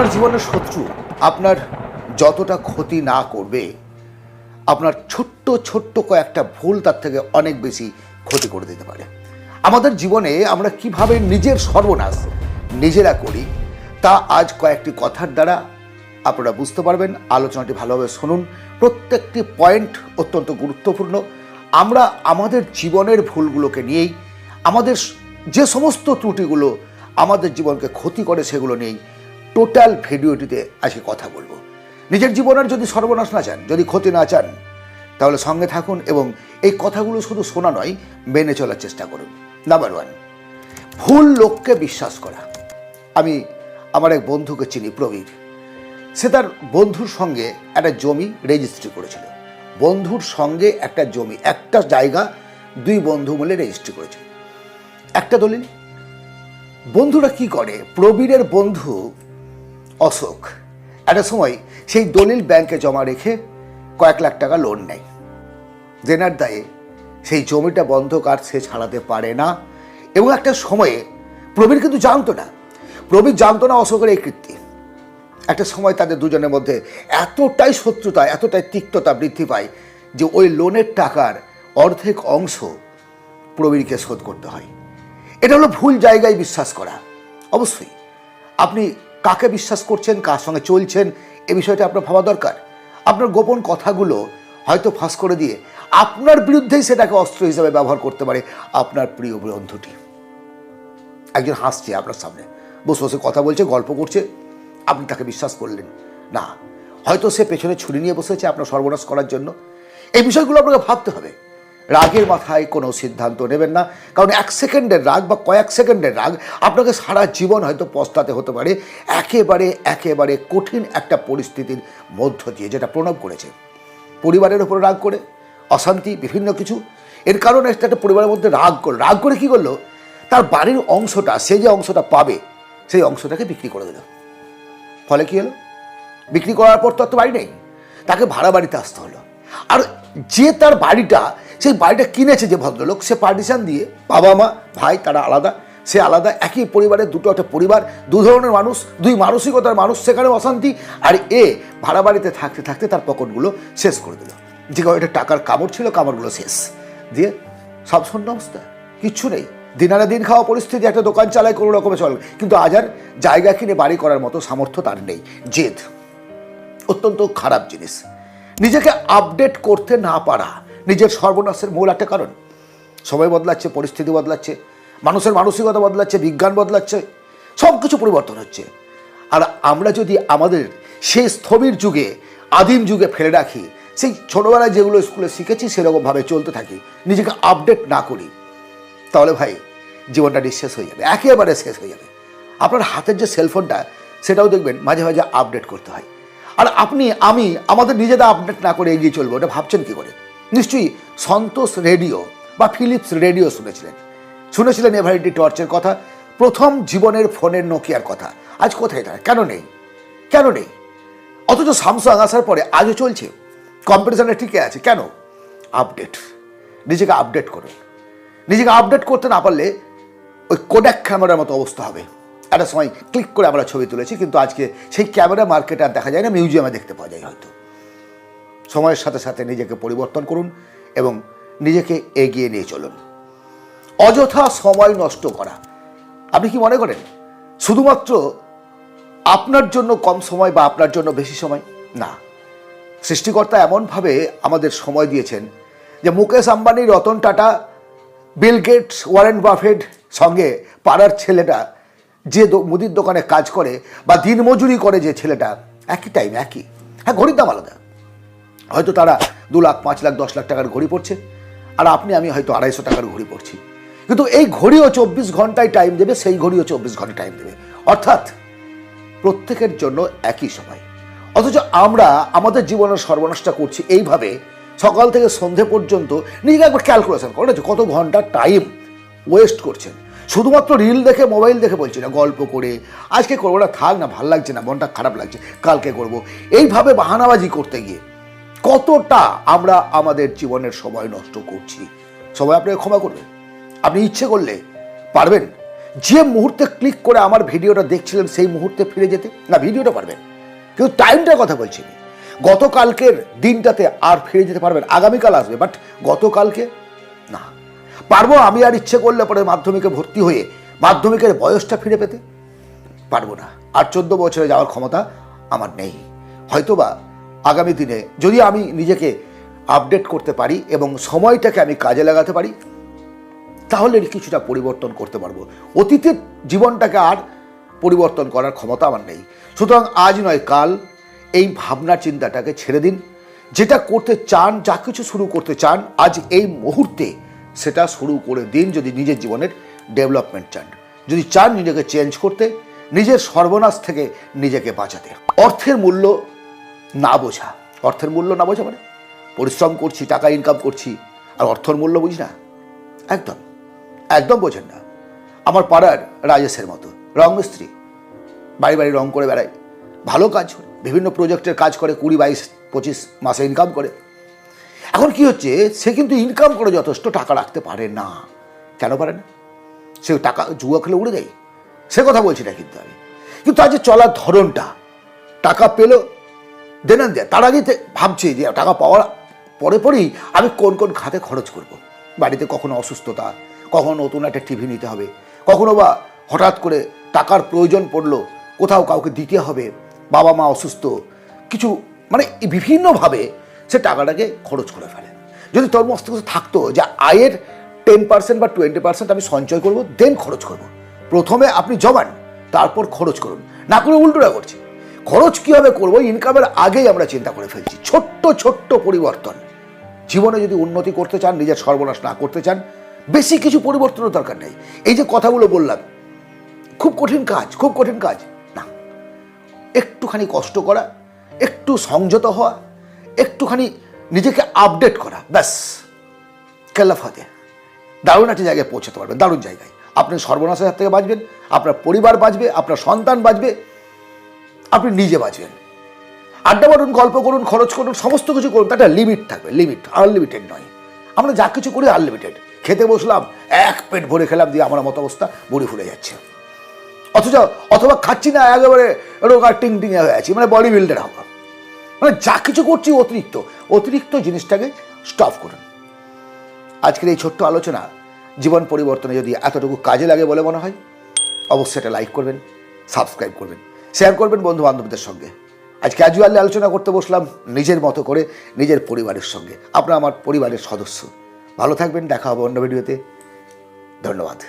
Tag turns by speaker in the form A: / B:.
A: আপনার জীবনের শত্রু আপনার যতটা ক্ষতি না করবে, আপনার ছোট্ট ছোট্ট কয়েকটা ভুল তার থেকে অনেক বেশি ক্ষতি করে দিতে পারে। আমাদের জীবনে আমরা কিভাবে নিজের সর্বনাশ নিজেরা করি তা আজ কয়েকটি কথার দ্বারা আপনারা বুঝতে পারবেন। আলোচনাটি ভালোভাবে শুনুন, প্রত্যেকটি পয়েন্ট অত্যন্ত গুরুত্বপূর্ণ। আমরা আমাদের জীবনের ভুলগুলোকে নিয়েই, আমাদের যে সমস্ত ত্রুটিগুলো আমাদের জীবনকে ক্ষতি করে সেগুলো নিয়েই টোটাল ভিডিওটিতে আজকে কথা বলবো। নিজের জীবনের যদি সর্বনাশ না চান, যদি ক্ষতি না চান, তাহলে সঙ্গে থাকুন এবং এই কথাগুলো শুধু শোনা নয়, মেনে চলার চেষ্টা করুন। নাম্বার 1, ভুল লোককে বিশ্বাস করা। আমি আমার এক বন্ধুকে চিনি, প্রবীর। সে তার বন্ধুর সঙ্গে একটা জমি রেজিস্ট্রি করেছিল। বন্ধুর সঙ্গে একটা জমি, একটা জায়গা দুই বন্ধু মিলে রেজিস্ট্রি করেছিল, একটা দলিল। বন্ধুরা কি করে, প্রবীরের বন্ধু অশোক একটা সময় সেই দলিল ব্যাংকে জমা রেখে কয়েক লাখ টাকা লোন নেয়। দেনার দায়ে সেই জমিটা বন্ধক আর সে ছাড়াতে পারে না। এবং একটা সময়ে প্রবীর কিন্তু জানতো না, অশোকের এই কীর্তি। একটা সময় তাদের দুজনের মধ্যে এতটাই শত্রুতা, এতটাই তিক্ততা বৃদ্ধি পায় যে ওই লোনের টাকার অর্ধেক অংশ প্রবীরকে শোধ করতে হয়। এটা হলো ভুল জায়গায় বিশ্বাস করা। অবশ্যই আপনি কাকে বিশ্বাস করছেন, কার সঙ্গে চলছেন, এ বিষয়টা আপনার ভাবা দরকার। আপনার গোপন কথাগুলো হয়তো ফাঁস করে দিয়ে আপনার বিরুদ্ধেই সেটাকে অস্ত্র হিসেবে ব্যবহার করতে পারে আপনার প্রিয় বন্ধুটি। একজন হাসছে আপনার সামনে, বসে বসে কথা বলছে, গল্প করছে, আপনি তাকে বিশ্বাস করলেন না। হয়তো সে পেছনে ছুরি নিয়ে বসেছে আপনার সর্বনাশ করার জন্য। এই বিষয়গুলো আপনাকে ভাবতে হবে। রাগের মাথায় কোনো সিদ্ধান্ত নেবেন না, কারণ এক সেকেন্ডের রাগ বা কয়েক সেকেন্ডের রাগ আপনাকে সারা জীবন হয়তো পস্তাতে হতে পারে একেবারে কঠিন একটা পরিস্থিতির মধ্য দিয়ে, যেটা প্রণব করেছে। পরিবারের উপর রাগ করে, অশান্তি, বিভিন্ন কিছু। এর কারণে একটা পরিবারের মধ্যে রাগ করে কী করলো, তার বাড়ির অংশটা, সে যে অংশটা পাবে সেই অংশটাকে বিক্রি করে দিল। ফলে কী হলো, বিক্রি করার পর তো বাড়ি নেই, তাকে ভাড়া বাড়িতে আসতে হলো। আর যে তার বাড়িটা, সেই বাড়িটা কিনেছে যে ভদ্রলোক, সে পার্টিশন দিয়ে, বাবা মা ভাই তারা আলাদা, সে আলাদা, একই পরিবারের দুটো একটা পরিবার, দু ধরনের মানুষ, দুই মানসিকতার মানুষ, সেখানে অশান্তি। আর এ ভাড়া বাড়িতে থাকতে থাকতে তার পকেটগুলো শেষ করে দিল। যে এটা টাকার কামড় ছিল, কামড়গুলো শেষ দিয়ে সব শূন্য অবস্থা, কিচ্ছু নেই। দিনারে দিন খাওয়া পরিস্থিতি, একটা দোকান চালায় কোনো রকমে চলে, কিন্তু আজ আর জায়গা কিনে বাড়ি করার মতো সামর্থ্য তার নেই। জেদ অত্যন্ত খারাপ জিনিস। নিজেকে আপডেট করতে না পারা নিজের সর্বনাশের মূল একটা কারণ। সময় বদলাচ্ছে, পরিস্থিতি বদলাচ্ছে, মানুষের মানসিকতা বদলাচ্ছে, বিজ্ঞান বদলাচ্ছে, সব কিছু পরিবর্তন হচ্ছে। আর আমরা যদি আমাদের সেই স্থবির যুগে, আদিম যুগে ফেলে রাখি, সেই ছোটোবেলায় যেগুলো স্কুলে শিখেছি সেরকমভাবে চলতে থাকি, নিজেকে আপডেট না করি, তাহলে ভাই জীবনটা নিঃশেষ হয়ে যাবে, একেবারে শেষ হয়ে যাবে। আপনার হাতের যে সেলফোনটা, সেটাও দেখবেন মাঝে মাঝে আপডেট করতে হয়। আর আমি আমাদের নিজেদের আপডেট না করে এগিয়ে চলবো, ওটা ভাবছেন কী করে? নিশ্চয়ই সন্তোষ রেডিও বা ফিলিপস রেডিও শুনেছিলেন এভারেডি টর্চের কথা, প্রথম জীবনের ফোনের নোকিয়ার কথা। আজ কোথায় তারা? কেন নেই? অথচ স্যামসাং আসার পরে আজও চলছে, কম্পিটিশনে টিকে আছে। কেন? আপডেট। নিজেকে আপডেট করুন। নিজেকে আপডেট করতে না পারলে ওই কোডাক ক্যামেরার মতো অবস্থা হবে। একটা সময় ক্লিক করে আমরা ছবি তুলেছি, কিন্তু আজকে সেই ক্যামেরা মার্কেটে আর দেখা যায় না, মিউজিয়ামে দেখতে পাওয়া যায় হয়তো। সময়ের সাথে সাথে নিজেকে পরিবর্তন করুন এবং নিজেকে এগিয়ে নিয়ে চলুন। অযথা সময় নষ্ট করা। আপনি কি মনে করেন শুধুমাত্র আপনার জন্য কম সময় বা আপনার জন্য বেশি সময়? না, সৃষ্টিকর্তা এমনভাবে আমাদের সময় দিয়েছেন যে Mukesh Ambani, Ratan Tata, Bill Gates, Warren Buffett সঙ্গে পাড়ার ছেলেটা যে মুদির দোকানে কাজ করে বা দিনমজুরি করে যে ছেলেটা, একই টাইম, একই। হ্যাঁ, ঘড়ির দাম আলাদা। হয়তো তারা 2 লাখ, 5 লাখ, 10 লাখ টাকার ঘড়ি পড়ছে, আর আমি হয়তো 250 টাকার ঘড়ি পড়ছি। কিন্তু এই ঘড়িও 24 ঘন্টায় টাইম দেবে, সেই ঘড়িও 24 ঘন্টা টাইম দেবে, অর্থাৎ প্রত্যেকের জন্য একই সময়। অথচ আমরা আমাদের জীবনের সর্বনাশটা করছি এইভাবে, সকাল থেকে সন্ধে পর্যন্ত নিজেকে একবার ক্যালকুলেশন করেন কত ঘন্টা টাইম ওয়েস্ট করছেন। শুধুমাত্র রিল দেখে, মোবাইল দেখে বলছি না, গল্প করে, আজকে করবো না, থাক না, ভাল লাগছে না, মনটা খারাপ লাগছে, কালকে করব, এইভাবে বাহানাবাজি করতে গিয়ে কতটা আমরা আমাদের জীবনের সময় নষ্ট করছি। সবাই আপনাকে ক্ষমা করবেন। আপনি ইচ্ছে করলে পারবেন যে মুহূর্তে ক্লিক করে আমার ভিডিওটা দেখছিলেন সেই মুহূর্তে ফিরে যেতে? না, ভিডিওটা পারবেন, কিন্তু টাইমটার কথা বলছি আমি। গতকালকের দিনটাতে আর ফিরে যেতে পারবেন? আগামীকাল আসবে, বাট গতকালকে না। পারবো আমি আর ইচ্ছে করলে পরে মাধ্যমিকে ভর্তি হয়ে মাধ্যমিকের বয়সটা ফিরে পেতে? পারবো না। আর 14 বছরে যাওয়ার ক্ষমতা আমার নেই। হয়তোবা আগামী দিনে যদি আমি নিজেকে আপডেট করতে পারি এবং সময়টাকে আমি কাজে লাগাতে পারি, তাহলে কিছুটা পরিবর্তন করতে পারবো। অতীতের জীবনটাকে আর পরিবর্তন করার ক্ষমতা আমার নেই। সুতরাং আজ নয় কাল এই ভাবনা চিন্তাটাকে ছেড়ে দিন। যেটা করতে চান, যা কিছু শুরু করতে চান, আজ এই মুহূর্তে সেটা শুরু করে দিন। যদি নিজের জীবনের ডেভেলপমেন্ট চান, যদি চান নিজেকে চেঞ্জ করতে, নিজের সর্বনাশ থেকে নিজেকে বাঁচাতে। অর্থের মূল্য না বোঝা, অর্থের মূল্য না বোঝা মানে পরিশ্রম করছি, টাকা ইনকাম করছি, আর অর্থের মূল্য বুঝি না? একদম একদম বোঝেন না। আমার পাড়ার রাজেশের মতো রং মিস্ত্রি, বাড়ি বাড়ি রং করে বেড়ায়, ভালো কাজ করে, বিভিন্ন প্রজেক্টের কাজ করে, 20, 22, 25 মাসে ইনকাম করে। এখন কি হচ্ছে, সে কিন্তু ইনকাম করে যথেষ্ট, টাকা রাখতে পারে না। কেন পারে না? সে টাকা জুয়া খেলে উড়ে দেয়, সে কথা বলছি না কিন্তু আমি। কিন্তু আজ চলার ধরনটা, টাকা পেল দেন দেয়, তার আগেই ভাবছে যে টাকা পাওয়ার পরে পরেই আমি কোন কোন খাতে খরচ করব। বাড়িতে কখনো অসুস্থতা, কখনো নতুন একটা টিভি নিতে হবে, কখনো বা হঠাৎ করে টাকার প্রয়োজন পড়লো, কোথাও কাউকে দিতে হবে, বাবা মা অসুস্থ, কিছু মানে বিভিন্নভাবে সে টাকাটাকে খরচ করে ফেলে। যদি তোর মস্তিষ্কে থাকতো যে আয়ের 10% বা 20% আমি সঞ্চয় করব, দেন খরচ করব, প্রথমে আপনি জমান, তারপর খরচ করুন, না করে উল্টোটা করছি। খরচ কীভাবে করবো ইনকামের আগেই আমরা চিন্তা করে ফেলছি। ছোট্ট ছোট্ট পরিবর্তন, জীবনে যদি উন্নতি করতে চান, নিজের সর্বনাশ না করতে চান, বেশি কিছু পরিবর্তনের দরকার নেই। এই যে কথাগুলো বললাম, খুব কঠিন কাজ, খুব কঠিন কাজ না। একটুখানি কষ্ট করা, একটু সংযত হওয়া, একটুখানি নিজেকে আপডেট করা, ব্যাস কেল্লা ফাতে দারুণ একটা জায়গায় পৌঁছাতে পারবেন, দারুণ জায়গায়। আপনি সর্বনাশের হাত থেকে বাঁচবেন, আপনার পরিবার বাঁচবে, আপনার সন্তান বাঁচবে, আপনি নিজে বাঁচবেন। আড্ডা মারুন, গল্প করুন, খরচ করুন, সমস্ত কিছু করুন, তার একটা লিমিট থাকবে, লিমিট, আনলিমিটেড নয়। আমরা যা কিছু করি আনলিমিটেড। খেতে বসলাম, এক পেট ভরে খেলাম, দিয়ে আমার মতো অবস্থা, বড়ি ফুলে যাচ্ছে। অথবা খাচ্ছি না, একেবারে রোগা টিং টিঙে হয়ে আছি, মানে বডি বিল্ডার হওয়া। মানে যা কিছু করছি অতিরিক্ত, অতিরিক্ত জিনিসটাকে স্টপ করুন। আজকের এই ছোট্ট আলোচনা জীবন পরিবর্তনে যদি এতটুকু কাজে লাগে বলে মনে হয়, অবশ্যই এটা লাইক করবেন, সাবস্ক্রাইব করবেন, শেয়ার করবেন বন্ধু বান্ধবদের সঙ্গে। আজ ক্যাজুয়ালি আলোচনা করতে বসলাম নিজের মতো করে, নিজের পরিবারের সঙ্গে। আপনারা আমার পরিবারের সদস্য। ভালো থাকবেন, দেখা হবে অন্য ভিডিওতে। ধন্যবাদ।